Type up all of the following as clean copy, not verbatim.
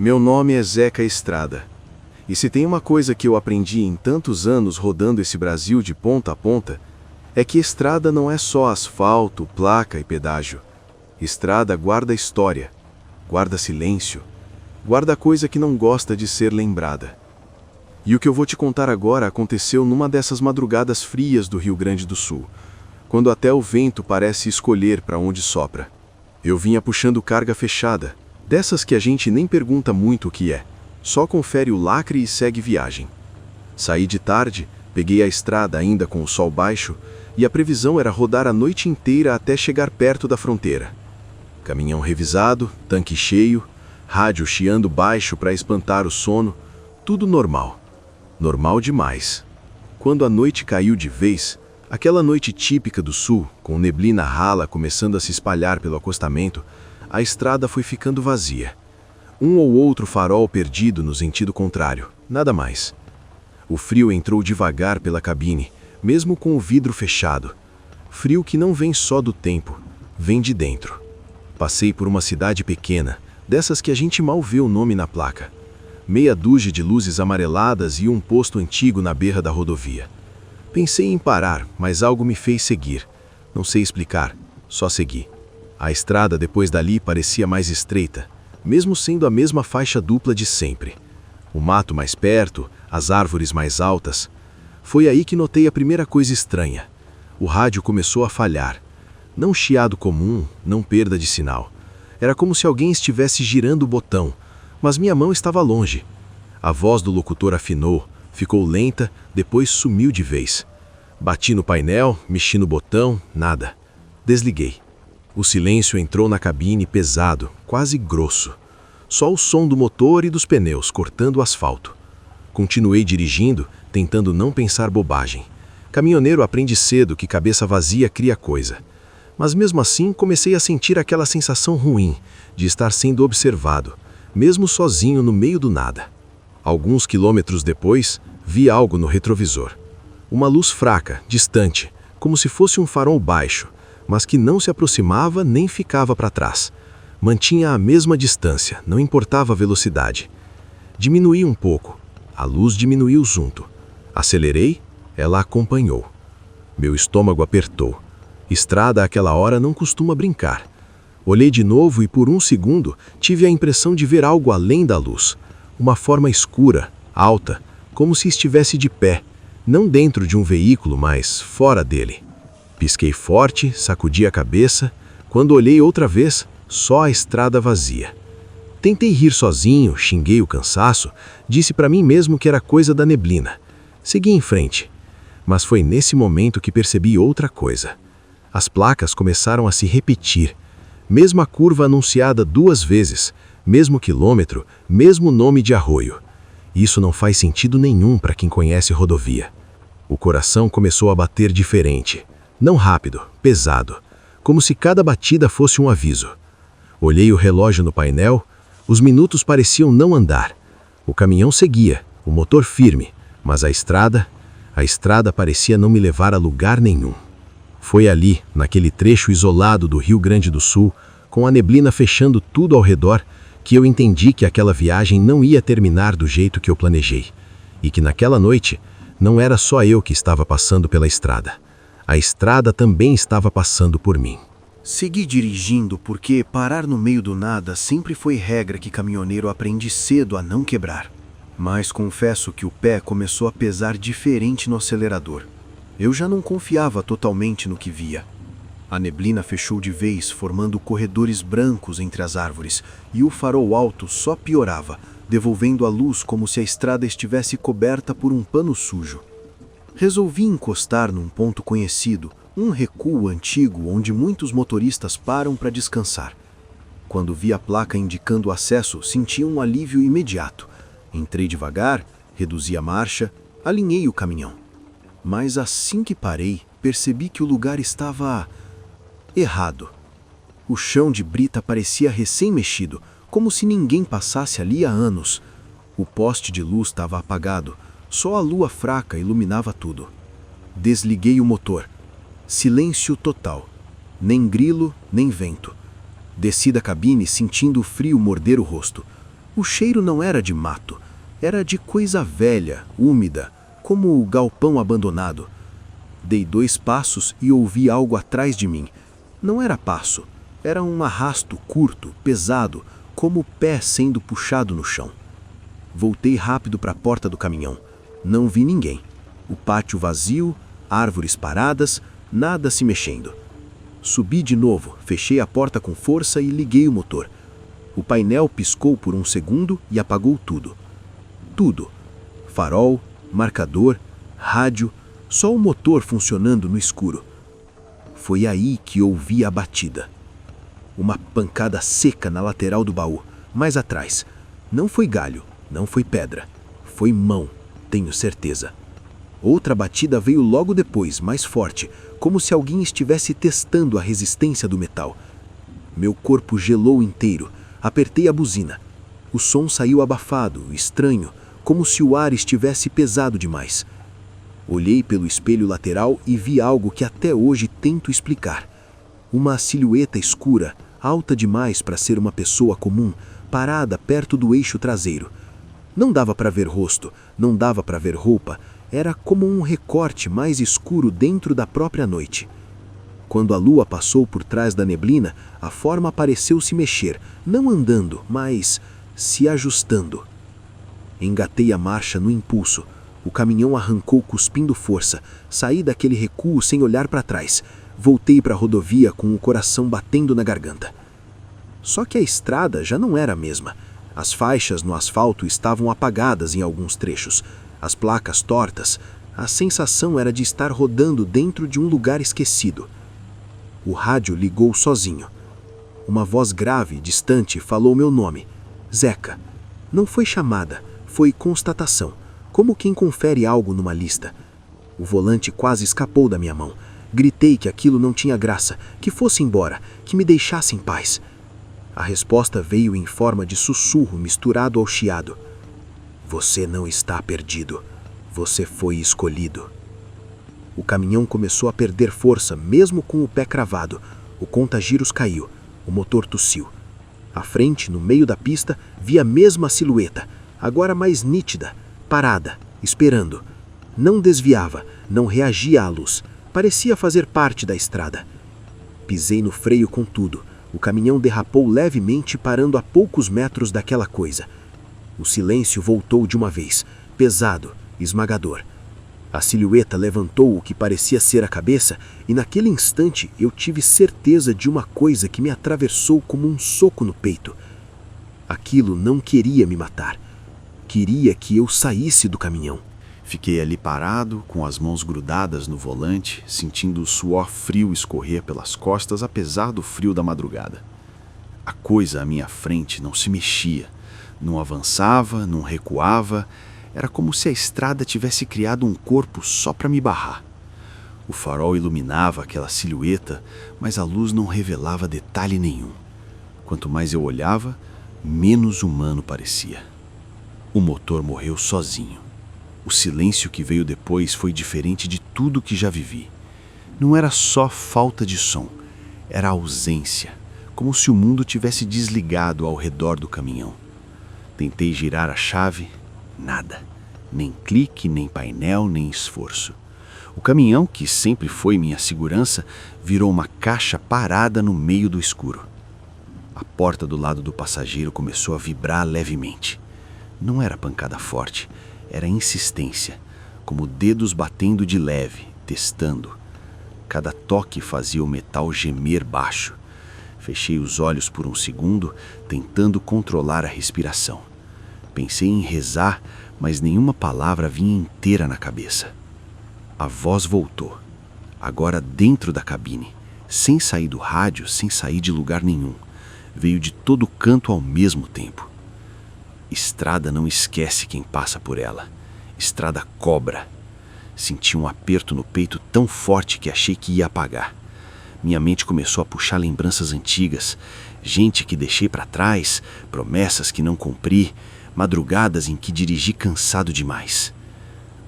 Meu nome é Zeca Estrada. E se tem uma coisa que eu aprendi em tantos anos rodando esse Brasil de ponta a ponta, é que estrada não é só asfalto, placa e pedágio. Estrada guarda história, guarda silêncio, guarda coisa que não gosta de ser lembrada. E o que eu vou te contar agora aconteceu numa dessas madrugadas frias do Rio Grande do Sul, quando até o vento parece escolher para onde sopra. Eu vinha puxando carga fechada, dessas que a gente nem pergunta muito o que é, só confere o lacre e segue viagem. Saí de tarde, peguei a estrada ainda com o sol baixo, e a previsão era rodar a noite inteira até chegar perto da fronteira. Caminhão revisado, tanque cheio, rádio chiando baixo para espantar o sono, tudo normal. Normal demais. Quando a noite caiu de vez, aquela noite típica do sul, com neblina rala começando a se espalhar pelo acostamento, a estrada foi ficando vazia. Um ou outro farol perdido no sentido contrário, nada mais. O frio entrou devagar pela cabine, mesmo com o vidro fechado. Frio que não vem só do tempo, vem de dentro. Passei por uma cidade pequena, dessas que a gente mal vê o nome na placa. Meia dúzia de luzes amareladas e um posto antigo na beira da rodovia. Pensei em parar, mas algo me fez seguir. Não sei explicar, só segui. A estrada depois dali parecia mais estreita, mesmo sendo a mesma faixa dupla de sempre. O mato mais perto, as árvores mais altas. Foi aí que notei a primeira coisa estranha. O rádio começou a falhar. Não chiado comum, não perda de sinal. Era como se alguém estivesse girando o botão, mas minha mão estava longe. A voz do locutor afinou, ficou lenta, depois sumiu de vez. Bati no painel, mexi no botão, nada. Desliguei. O silêncio entrou na cabine pesado, quase grosso. Só o som do motor e dos pneus cortando o asfalto. Continuei dirigindo, tentando não pensar bobagem. Caminhoneiro aprende cedo que cabeça vazia cria coisa. Mas mesmo assim comecei a sentir aquela sensação ruim de estar sendo observado, mesmo sozinho no meio do nada. Alguns quilômetros depois, vi algo no retrovisor. Uma luz fraca, distante, como se fosse um farol baixo, mas que não se aproximava nem ficava para trás. Mantinha a mesma distância, não importava a velocidade. Diminuí um pouco, a luz diminuiu junto. Acelerei, ela acompanhou. Meu estômago apertou. Estrada àquela hora não costuma brincar. Olhei de novo e por um segundo tive a impressão de ver algo além da luz. Uma forma escura, alta, como se estivesse de pé, não dentro de um veículo, mas fora dele. Pisquei forte, sacudi a cabeça. Quando olhei outra vez, só a estrada vazia. Tentei rir sozinho, xinguei o cansaço, disse para mim mesmo que era coisa da neblina. Segui em frente. Mas foi nesse momento que percebi outra coisa. As placas começaram a se repetir. Mesma curva anunciada 2 vezes, mesmo quilômetro, mesmo nome de arroio. Isso não faz sentido nenhum para quem conhece rodovia. O coração começou a bater diferente. Não rápido, pesado, como se cada batida fosse um aviso. Olhei o relógio no painel, os minutos pareciam não andar. O caminhão seguia, o motor firme, mas a estrada parecia não me levar a lugar nenhum. Foi ali, naquele trecho isolado do Rio Grande do Sul, com a neblina fechando tudo ao redor, que eu entendi que aquela viagem não ia terminar do jeito que eu planejei. E que naquela noite, não era só eu que estava passando pela estrada. A estrada também estava passando por mim. Segui dirigindo porque parar no meio do nada sempre foi regra que caminhoneiro aprende cedo a não quebrar. Mas confesso que o pé começou a pesar diferente no acelerador. Eu já não confiava totalmente no que via. A neblina fechou de vez, formando corredores brancos entre as árvores, e o farol alto só piorava, devolvendo a luz como se a estrada estivesse coberta por um pano sujo. Resolvi encostar num ponto conhecido, um recuo antigo onde muitos motoristas param para descansar. Quando vi a placa indicando o acesso, senti um alívio imediato. Entrei devagar, reduzi a marcha, alinhei o caminhão. Mas assim que parei, percebi que o lugar estava errado. O chão de brita parecia recém-mexido, como se ninguém passasse ali há anos. O poste de luz estava apagado, só a lua fraca iluminava tudo. Desliguei o motor. Silêncio total. Nem grilo, nem vento. Desci da cabine sentindo o frio morder o rosto. O cheiro não era de mato, era de coisa velha, úmida, como o galpão abandonado. Dei 2 passos e ouvi algo atrás de mim. Não era passo, era um arrasto curto, pesado, como o pé sendo puxado no chão. Voltei rápido para a porta do caminhão. Não vi ninguém. O pátio vazio, árvores paradas, nada se mexendo. Subi de novo, fechei a porta com força e liguei o motor. O painel piscou por um segundo e apagou tudo. Tudo. Farol, marcador, rádio, só o motor funcionando no escuro. Foi aí que ouvi a batida. Uma pancada seca na lateral do baú, mais atrás. Não foi galho, não foi pedra. Foi mão, tenho certeza. Outra batida veio logo depois, mais forte, como se alguém estivesse testando a resistência do metal. Meu corpo gelou inteiro. Apertei a buzina. O som saiu abafado, estranho, como se o ar estivesse pesado demais. Olhei pelo espelho lateral e vi algo que até hoje tento explicar. Uma silhueta escura, alta demais para ser uma pessoa comum, parada perto do eixo traseiro. Não dava para ver rosto, não dava para ver roupa, era como um recorte mais escuro dentro da própria noite. Quando a lua passou por trás da neblina, a forma pareceu se mexer, não andando, mas se ajustando. Engatei a marcha no impulso. O caminhão arrancou cuspindo força. Saí daquele recuo sem olhar para trás. Voltei para a rodovia com o coração batendo na garganta. Só que a estrada já não era a mesma. As faixas no asfalto estavam apagadas em alguns trechos. As placas tortas. A sensação era de estar rodando dentro de um lugar esquecido. O rádio ligou sozinho. Uma voz grave, distante, falou meu nome. Zeca. Não foi chamada, foi constatação, como quem confere algo numa lista. O volante quase escapou da minha mão. Gritei que aquilo não tinha graça, que fosse embora, que me deixasse em paz. A resposta veio em forma de sussurro misturado ao chiado. Você não está perdido. Você foi escolhido. O caminhão começou a perder força, mesmo com o pé cravado. O conta-giros caiu. O motor tossiu. À frente, no meio da pista, vi a mesma silhueta, agora mais nítida, parada, esperando. Não desviava, não reagia à luz. Parecia fazer parte da estrada. Pisei no freio com tudo. O caminhão derrapou levemente, parando a poucos metros daquela coisa. O silêncio voltou de uma vez, pesado, esmagador. A silhueta levantou o que parecia ser a cabeça e naquele instante eu tive certeza de uma coisa que me atravessou como um soco no peito. Aquilo não queria me matar. Queria que eu saísse do caminhão. Fiquei ali parado, com as mãos grudadas no volante, sentindo o suor frio escorrer pelas costas apesar do frio da madrugada. A coisa à minha frente não se mexia, não avançava, não recuava. Era como se a estrada tivesse criado um corpo só para me barrar. O farol iluminava aquela silhueta, mas a luz não revelava detalhe nenhum. Quanto mais eu olhava, menos humano parecia. O motor morreu sozinho. O silêncio que veio depois foi diferente de tudo que já vivi. Não era só falta de som, era ausência, como se o mundo tivesse desligado ao redor do caminhão. Tentei girar a chave, nada. Nem clique, nem painel, nem esforço. O caminhão, que sempre foi minha segurança, virou uma caixa parada no meio do escuro. A porta do lado do passageiro começou a vibrar levemente. Não era pancada forte, era insistência, como dedos batendo de leve, testando. Cada toque fazia o metal gemer baixo. Fechei os olhos por um segundo, tentando controlar a respiração. Pensei em rezar, mas nenhuma palavra vinha inteira na cabeça. A voz voltou, agora dentro da cabine, sem sair do rádio, sem sair de lugar nenhum. Veio de todo canto ao mesmo tempo. Estrada não esquece quem passa por ela. Estrada cobra. Senti um aperto no peito tão forte que achei que ia apagar. Minha mente começou a puxar lembranças antigas, gente que deixei para trás, promessas que não cumpri, madrugadas em que dirigi cansado demais.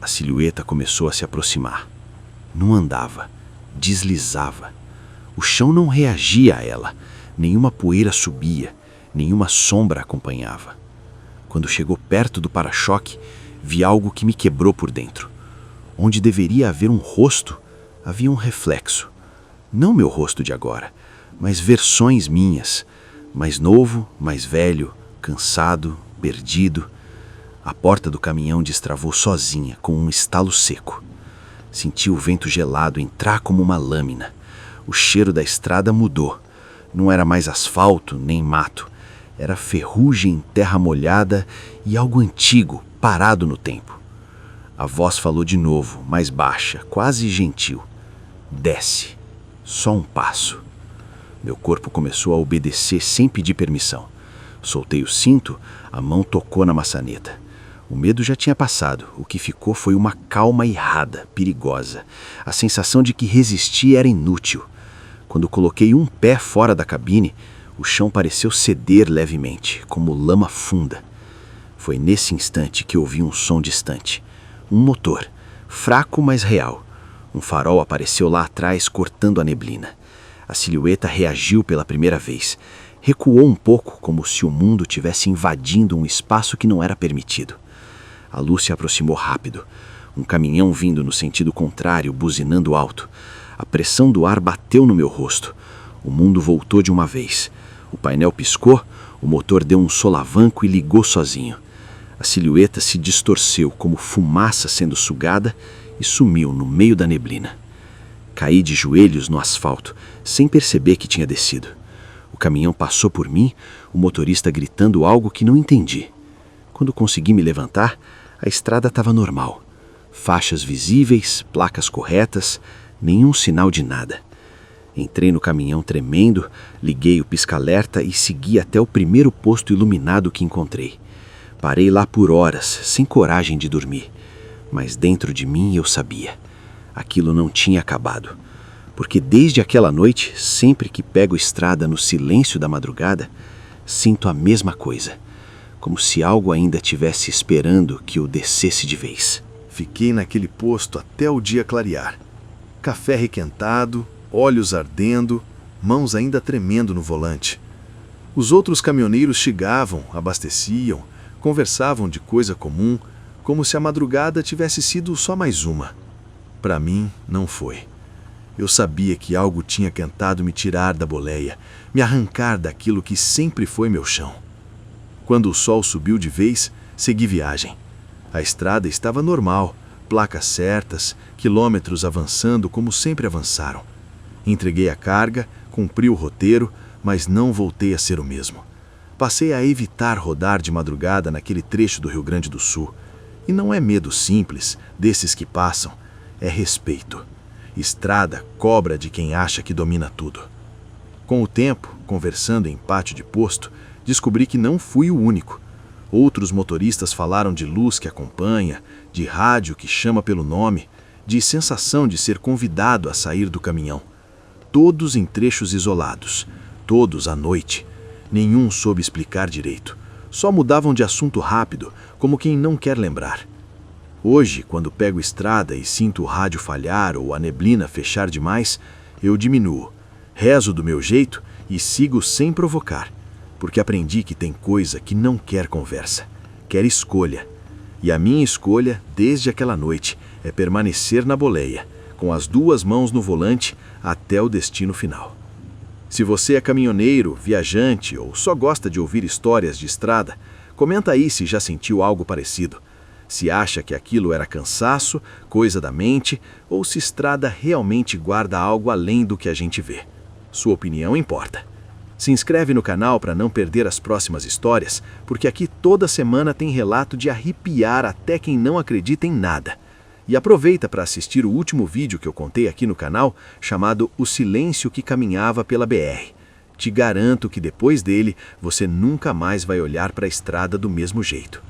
A silhueta começou a se aproximar. Não andava, deslizava. O chão não reagia a ela, nenhuma poeira subia, nenhuma sombra acompanhava. Quando chegou perto do para-choque, vi algo que me quebrou por dentro. Onde deveria haver um rosto, havia um reflexo. Não meu rosto de agora, mas versões minhas. Mais novo, mais velho, cansado, perdido. A porta do caminhão destravou sozinha, com um estalo seco. Senti o vento gelado entrar como uma lâmina. O cheiro da estrada mudou. Não era mais asfalto nem mato. Era ferrugem em terra molhada e algo antigo, parado no tempo. A voz falou de novo, mais baixa, quase gentil. Desce. Só um passo. Meu corpo começou a obedecer sem pedir permissão. Soltei o cinto, a mão tocou na maçaneta. O medo já tinha passado, o que ficou foi uma calma irrada, perigosa. A sensação de que resistir era inútil. Quando coloquei um pé fora da cabine, o chão pareceu ceder levemente, como lama funda. Foi nesse instante que ouvi um som distante. Um motor, fraco mas real. Um farol apareceu lá atrás, cortando a neblina. A silhueta reagiu pela primeira vez. Recuou um pouco, como se o mundo tivesse invadindo um espaço que não era permitido. A luz se aproximou rápido. Um caminhão vindo no sentido contrário, buzinando alto. A pressão do ar bateu no meu rosto. O mundo voltou de uma vez. O painel piscou, o motor deu um solavanco e ligou sozinho. A silhueta se distorceu como fumaça sendo sugada e sumiu no meio da neblina. Caí de joelhos no asfalto, sem perceber que tinha descido. O caminhão passou por mim, o motorista gritando algo que não entendi. Quando consegui me levantar, a estrada estava normal. Faixas visíveis, placas corretas, nenhum sinal de nada. Entrei no caminhão tremendo, liguei o pisca-alerta e segui até o primeiro posto iluminado que encontrei. Parei lá por horas, sem coragem de dormir. Mas dentro de mim eu sabia. Aquilo não tinha acabado. Porque desde aquela noite, sempre que pego estrada no silêncio da madrugada, sinto a mesma coisa. Como se algo ainda tivesse esperando que eu descesse de vez. Fiquei naquele posto até o dia clarear. Café requentado, olhos ardendo, mãos ainda tremendo no volante. Os outros caminhoneiros chegavam, abasteciam, conversavam de coisa comum, como se a madrugada tivesse sido só mais uma. Para mim, não foi. Eu sabia que algo tinha tentado me tirar da boleia, me arrancar daquilo que sempre foi meu chão. Quando o sol subiu de vez, segui viagem. A estrada estava normal, placas certas, quilômetros avançando como sempre avançaram. Entreguei a carga, cumpri o roteiro, mas não voltei a ser o mesmo. Passei a evitar rodar de madrugada naquele trecho do Rio Grande do Sul. E não é medo simples, desses que passam, é respeito. Estrada cobra de quem acha que domina tudo. Com o tempo, conversando em pátio de posto, descobri que não fui o único. Outros motoristas falaram de luz que acompanha, de rádio que chama pelo nome, de sensação de ser convidado a sair do caminhão. Todos em trechos isolados, todos à noite. Nenhum soube explicar direito. Só mudavam de assunto rápido, como quem não quer lembrar. Hoje, quando pego estrada e sinto o rádio falhar ou a neblina fechar demais, eu diminuo, rezo do meu jeito e sigo sem provocar, porque aprendi que tem coisa que não quer conversa, quer escolha. E a minha escolha, desde aquela noite, é permanecer na boleia, com as duas mãos no volante até o destino final. Se você é caminhoneiro, viajante ou só gosta de ouvir histórias de estrada, comenta aí se já sentiu algo parecido. Se acha que aquilo era cansaço, coisa da mente, ou se estrada realmente guarda algo além do que a gente vê. Sua opinião importa. Se inscreve no canal para não perder as próximas histórias, porque aqui toda semana tem relato de arrepiar até quem não acredita em nada. E aproveita para assistir o último vídeo que eu contei aqui no canal, chamado O Silêncio que Caminhava pela BR. Te garanto que depois dele, você nunca mais vai olhar para a estrada do mesmo jeito.